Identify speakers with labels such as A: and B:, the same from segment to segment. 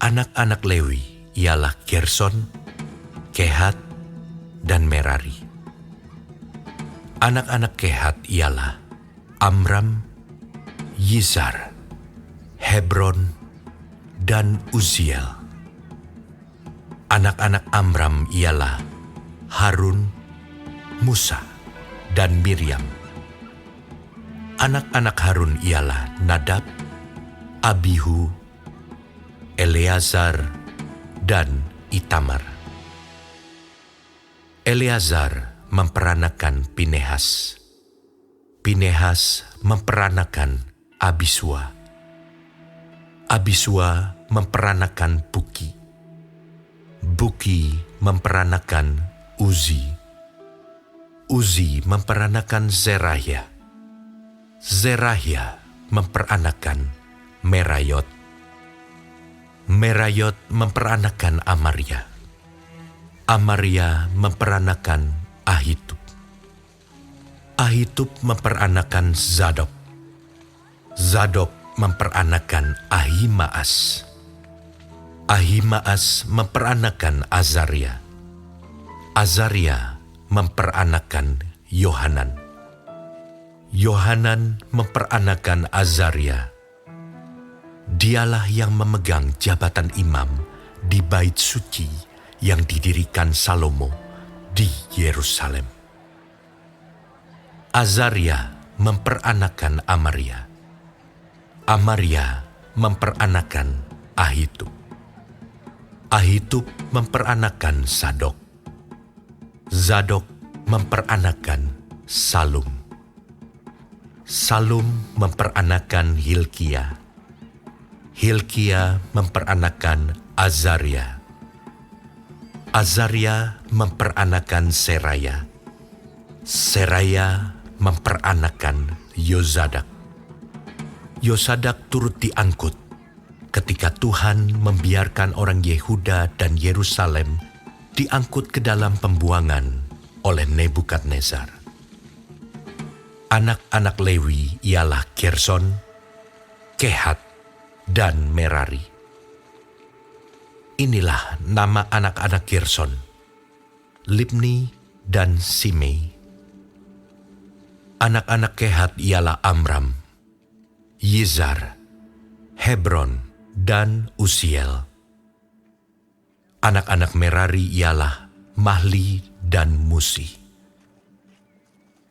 A: Anak-anak Lewi ialah Gerson, Kehat, dan Merari. Anak-anak Kehat ialah Amram, Yizhar, Hebron, dan Uziel. Anak-anak Amram ialah Harun, Musa, dan Miriam. Anak-anak Harun ialah Nadab, Abihu, Eleazar, dan Itamar. Eleazar memperanakan Pinehas. Pinehas memperanakan Abisua. Abisua memperanakan Buki. Buki memperanakan Uzi. Uzi memperanakan Zerahya. Zerahya memperanakan Merayot. Merayot memperanakan Amaria. Amaria memperanakan Ahitub. Ahitub memperanakan Zadok. Zadok memperanakan Ahimaas. Ahimaas memperanakan Azaria. Azaria memperanakan Yohanan. Yohanan memperanakan Azaria. Dialah yang memegang jabatan imam di bait suci yang didirikan Salomo di Yerusalem. Azaria memperanakan Amaria. Amaria memperanakan Ahitub. Ahitub memperanakan Zadok. Zadok memperanakan Salum. Salum memperanakan Hilkia. Hilkia memperanakan Azaria. Azaria memperanakan Seraya. Seraya memperanakan Yozadak. Yozadak turut diangkut ketika Tuhan membiarkan orang Yehuda dan Yerusalem diangkut ke dalam pembuangan oleh Nebukadnezar. Anak-anak Lewi ialah Gerson, Kehat, dan Merari. Inilah nama anak-anak Gerson, Libni dan Simei. Anak-anak Kehat ialah Amram, Yizhar, Hebron, dan Uziel. Anak-anak Merari ialah Mahli dan Musi.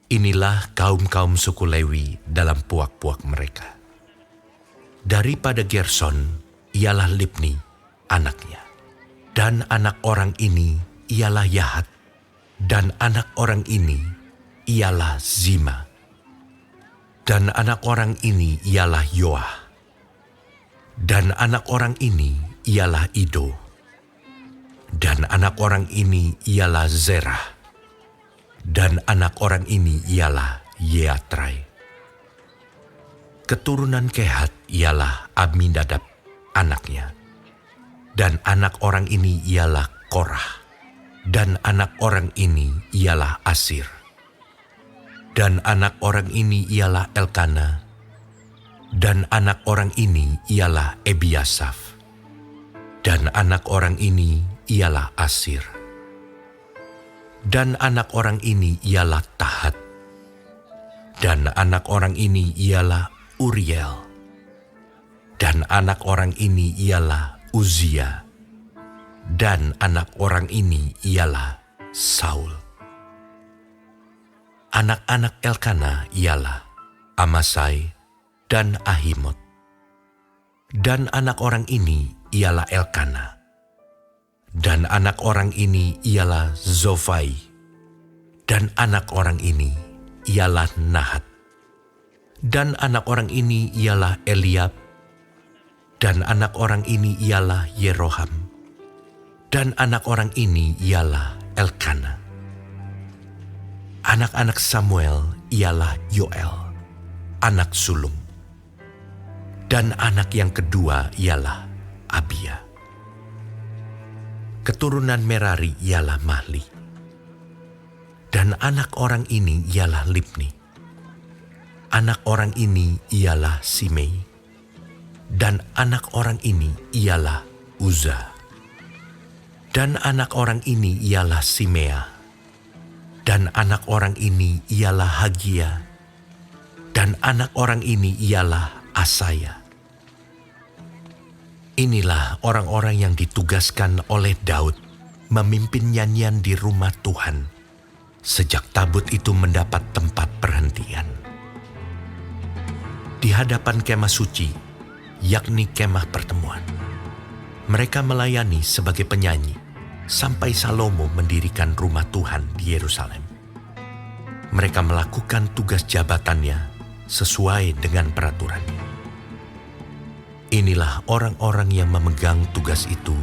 A: Inilah kaum-kaum suku Lewi dalam puak-puak mereka. Daripada Gerson ialah Libni, anaknya. Dan anak orang ini ialah Yahat. Dan anak orang ini ialah Zima. Dan anak orang ini ialah Yoah. Dan anak orang ini ialah Ido. Dan anak orang ini ialah Zerah. Dan anak orang ini ialah Yeatrai. Keturunan Kehat ialah Aminadab, anaknya. Dan anak orang ini ialah Korah. Dan anak orang ini ialah Asir. Dan anak orang ini ialah Elkana. Dan anak orang ini ialah Ebiasaf. Dan anak orang ini ialah Asir. Dan anak orang ini ialah Tahat. Dan anak orang ini ialah Uriel. Dan anak orang ini ialah Uzia. Dan anak orang ini ialah Saul. Anak-anak Elkana ialah Amasai dan Ahimot. Dan anak orang ini ialah Elkana. Dan anak orang ini ialah Zofai. Dan anak orang ini ialah Nahat. Dan anak orang ini ialah Eliab. Dan anak orang ini ialah Yeroham. Dan anak orang ini ialah Elkana. Anak-anak Samuel ialah Yoel, anak sulung. Dan anak yang kedua ialah Abia. Keturunan Merari ialah Mahli. Dan anak orang ini ialah Libni. Anak orang ini ialah Simei. Dan anak orang ini ialah Uza. Dan anak orang ini ialah Simea. Dan anak orang ini ialah Hagia. Dan anak orang ini ialah Asaya. Inilah orang-orang yang ditugaskan oleh Daud memimpin nyanyian di rumah Tuhan sejak tabut itu mendapat tempat perhentian. Di hadapan kemah suci, yakni kemah pertemuan, mereka melayani sebagai penyanyi sampai Salomo mendirikan rumah Tuhan di Yerusalem. Mereka melakukan tugas jabatannya sesuai dengan peraturannya. Inilah orang-orang yang memegang tugas itu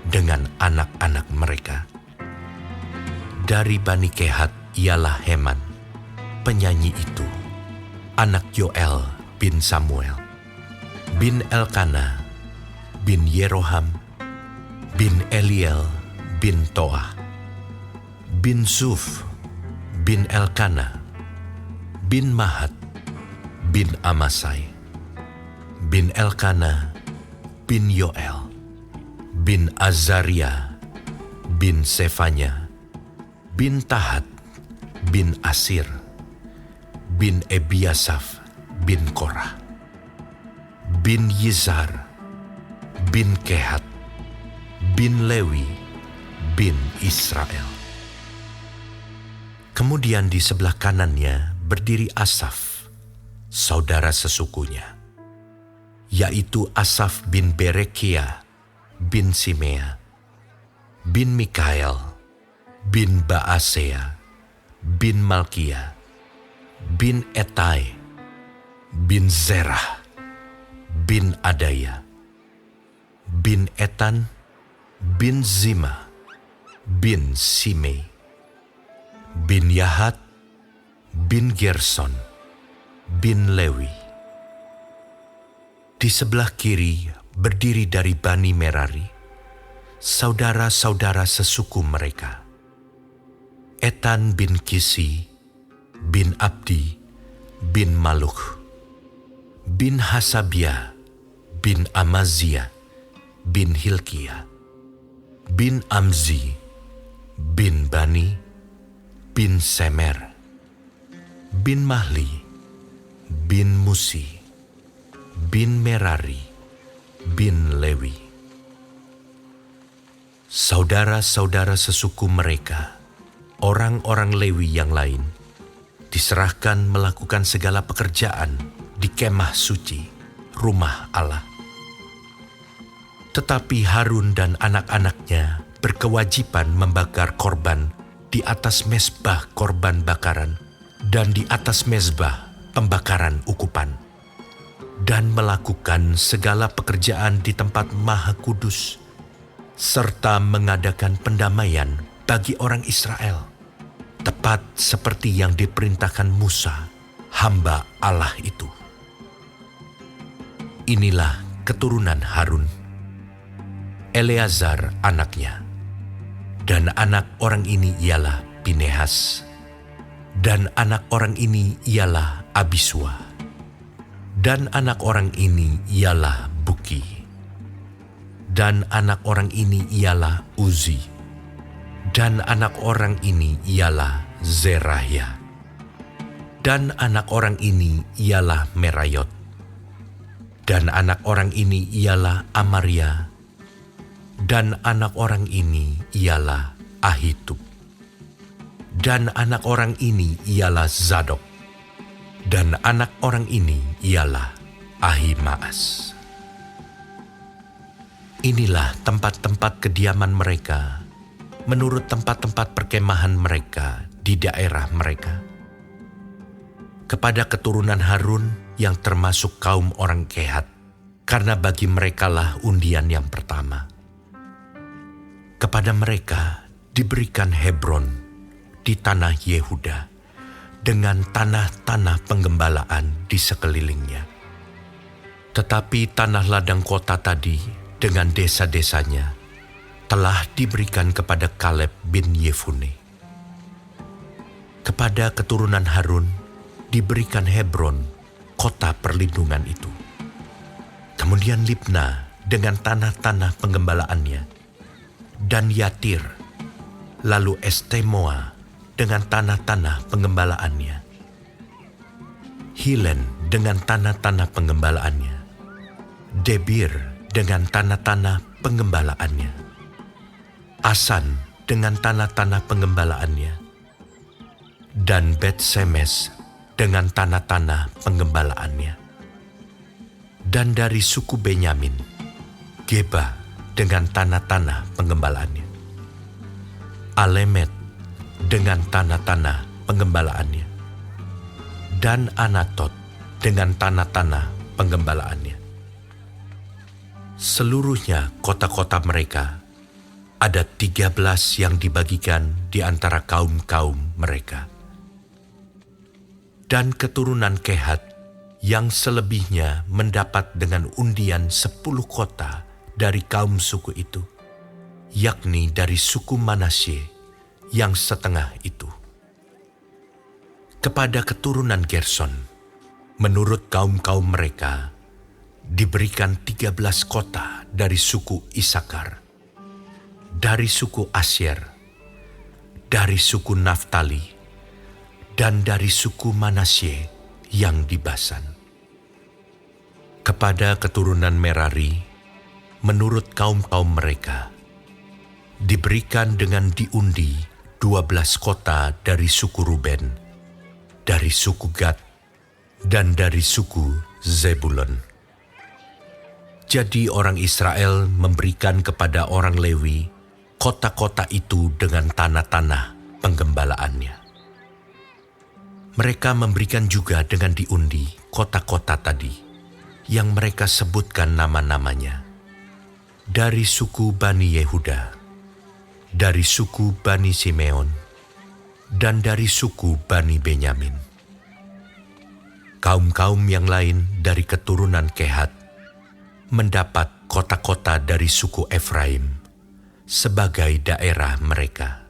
A: dengan anak-anak mereka. Dari Bani Kehat ialah Heman, penyanyi itu, anak Yoel bin Samuel, bin Elkana, bin Yeroham, bin Eliel, bin Toah, bin Suf, bin Elkana, bin Mahat, bin Amasai, bin Elkana, bin Yoel, bin Azaria, bin Sefanya, bin Tahat, bin Asir, bin Ebiasaf, bin Korah, bin Yizhar, bin Kehat, bin Lewi, bin Israel. Kemudian di sebelah kanannya berdiri Asaf, saudara sesukunya, yaitu Asaf bin Berekia, bin Simea, bin Mikael, bin Baasea, bin Malkia, bin Etai, bin Zerah, bin Adaya, bin Etan, bin Zima, bin Simei, bin Yahat, bin Gerson, bin Lewi. Di sebelah kiri berdiri dari Bani Merari, saudara-saudara sesuku mereka, Etan bin Kisi, bin Abdi, bin Maluk, bin Hasabia, bin Amazia, bin Hilkia, bin Amzi, bin Bani, bin Semer, bin Mahli, bin Musi, bin Merari, bin Lewi. Saudara-saudara sesuku mereka, orang-orang Lewi yang lain, diserahkan melakukan segala pekerjaan di kemah suci, rumah Allah. Tetapi Harun dan anak-anaknya berkewajiban membakar korban di atas mezbah korban bakaran dan di atas mezbah pembakaran ukupan, dan melakukan segala pekerjaan di tempat Maha Kudus, serta mengadakan pendamaian bagi orang Israel, tepat seperti yang diperintahkan Musa, hamba Allah itu. Inilah keturunan Harun, Eleazar anaknya, dan anak orang ini ialah Pinehas, dan anak orang ini ialah Abisua, dan anak orang ini ialah Buki, dan anak orang ini ialah Uzi, dan anak orang ini ialah Zerahya, dan anak orang ini ialah Merayot, dan anak orang ini ialah Amaria, dan anak orang ini ialah Ahitub, dan anak orang ini ialah Zadok, dan anak orang ini ialah Ahimaas. Inilah tempat-tempat kediaman mereka menurut tempat-tempat perkemahan mereka di daerah mereka. Kepada keturunan Harun yang termasuk kaum orang Kehat, karena bagi merekalah undian yang pertama. Kepada mereka diberikan Hebron di tanah Yehuda dengan tanah-tanah penggembalaan di sekelilingnya. Tetapi tanah ladang kota tadi dengan desa-desanya telah diberikan kepada Kaleb bin Yefune. Kepada keturunan Harun diberikan Hebron, kota perlindungan itu. Kemudian Libna dengan tanah-tanah penggembalaannya, dan Yatir, lalu Estemoa dengan tanah-tanah penggembalaannya, Hilen dengan tanah-tanah penggembalaannya, Debir dengan tanah-tanah penggembalaannya, Asan dengan tanah-tanah penggembalaannya, dan Bet-Semes dengan tanah-tanah penggembalaannya. Dan dari suku Benyamin, Geba dengan tanah-tanah penggembalaannya, Alemet dengan tanah-tanah penggembalaannya, dan Anatot dengan tanah-tanah penggembalaannya. Seluruhnya kota-kota mereka ada 13 yang dibagikan di antara kaum-kaum mereka. Dan keturunan Kehat yang selebihnya mendapat dengan undian 10 kota dari kaum suku itu, yakni dari suku Manasye yang setengah itu. Kepada keturunan Gerson, menurut kaum-kaum mereka, diberikan 13 kota dari suku Isakar, dari suku Asyer, dari suku Naftali, dan dari suku Manasye yang di Basan. Kepada keturunan Merari, menurut kaum-kaum mereka, diberikan dengan diundi 12 kota dari suku Ruben, dari suku Gad, dan dari suku Zebulon. Jadi orang Israel memberikan kepada orang Lewi kota-kota itu dengan tanah-tanah penggembalaannya. Mereka memberikan juga dengan diundi kota-kota tadi, yang mereka sebutkan nama-namanya, dari suku Bani Yehuda, dari suku Bani Simeon, dan dari suku Bani Benyamin. Kaum-kaum yang lain dari keturunan Kehat mendapat kota-kota dari suku Efraim sebagai daerah mereka.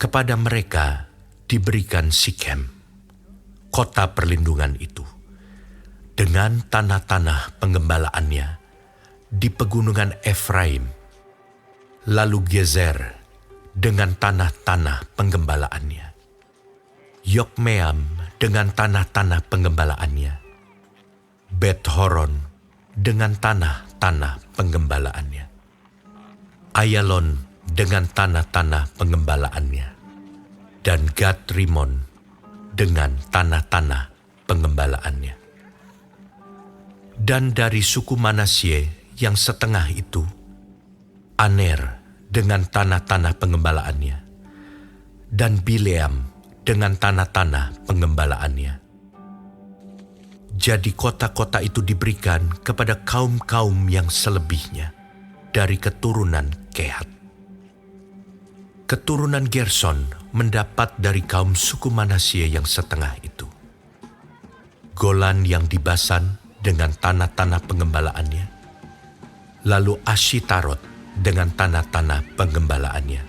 A: Kepada mereka diberikan Sikem, kota perlindungan itu, dengan tanah-tanah penggembalaannya di pegunungan Efraim, lalu Gezer dengan tanah-tanah penggembalaannya, Yokmeam dengan tanah-tanah penggembalaannya, Bet-Horon dengan tanah-tanah penggembalaannya, Ayalon dengan tanah-tanah penggembalaannya, dan Gad-Rimon dengan tanah-tanah penggembalaannya. Dan dari suku Manasye yang setengah itu, Aner dengan tanah-tanah pengembalaannya, dan Bileam dengan tanah-tanah pengembalaannya. Jadi kota-kota itu diberikan kepada kaum-kaum yang selebihnya dari keturunan Kehat. Keturunan Gerson mendapat dari kaum suku Manasye yang setengah itu, Golan yang di Basan dengan tanah-tanah pengembalaannya, lalu Ashitarot dengan tanah-tanah penggembalaannya.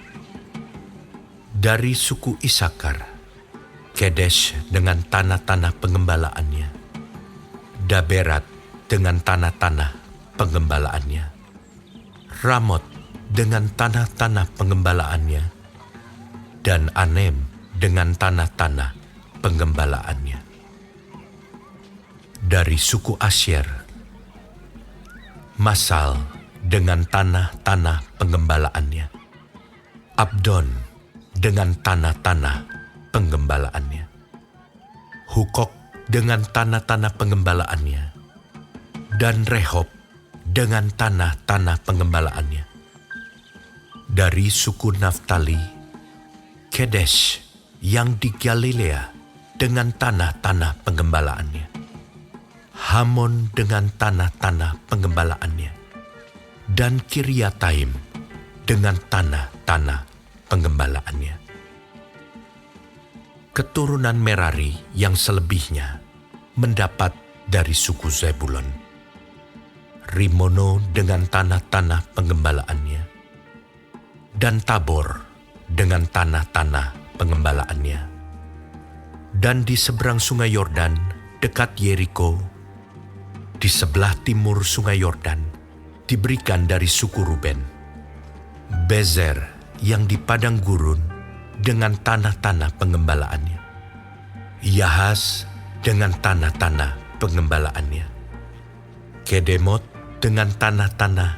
A: Dari suku Isakar, Kedesh dengan tanah-tanah pengembalaannya, Daberat dengan tanah-tanah pengembalaannya, Ramot dengan tanah-tanah pengembalaannya, dan Anem dengan tanah-tanah penggembalaannya. Dari suku Asyer, Masal dengan tanah-tanah penggembalaannya, Abdon dengan tanah-tanah penggembalaannya, Hukok dengan tanah-tanah penggembalaannya, dan Rehob dengan tanah-tanah penggembalaannya. Dari suku Naftali, Kedesh yang di Galilea dengan tanah-tanah penggembalaannya, Hamon dengan tanah-tanah penggembalaannya, dan Kiryataim dengan tanah-tanah penggembalaannya. Keturunan Merari yang selebihnya mendapat dari suku Zebulon, Rimono dengan tanah-tanah penggembalaannya, dan Tabor dengan tanah-tanah pengembalaannya. Dan di seberang sungai Yordan dekat Yeriko, di sebelah timur Sungai Yordan diberikan dari suku Ruben. Bezer yang di padang gurun dengan tanah-tanah pengembalaannya. Yahas dengan tanah-tanah pengembalaannya. Kedemot dengan tanah-tanah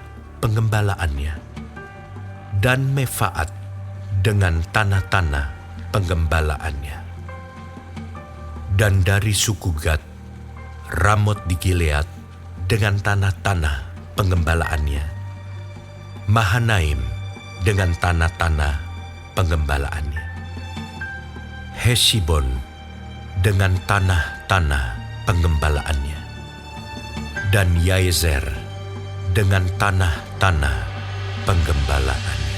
A: pengembalaannya. Dan Mefaat dengan tanah-tanah pengembalaannya. Dan dari suku Gad, Ramot di Gilead dengan tanah-tanah pengembalaannya. Mahanaim dengan tanah-tanah pengembalaannya. Hesibon dengan tanah-tanah pengembalaannya. Dan Yaezer dengan tanah-tanah penggembalaannya.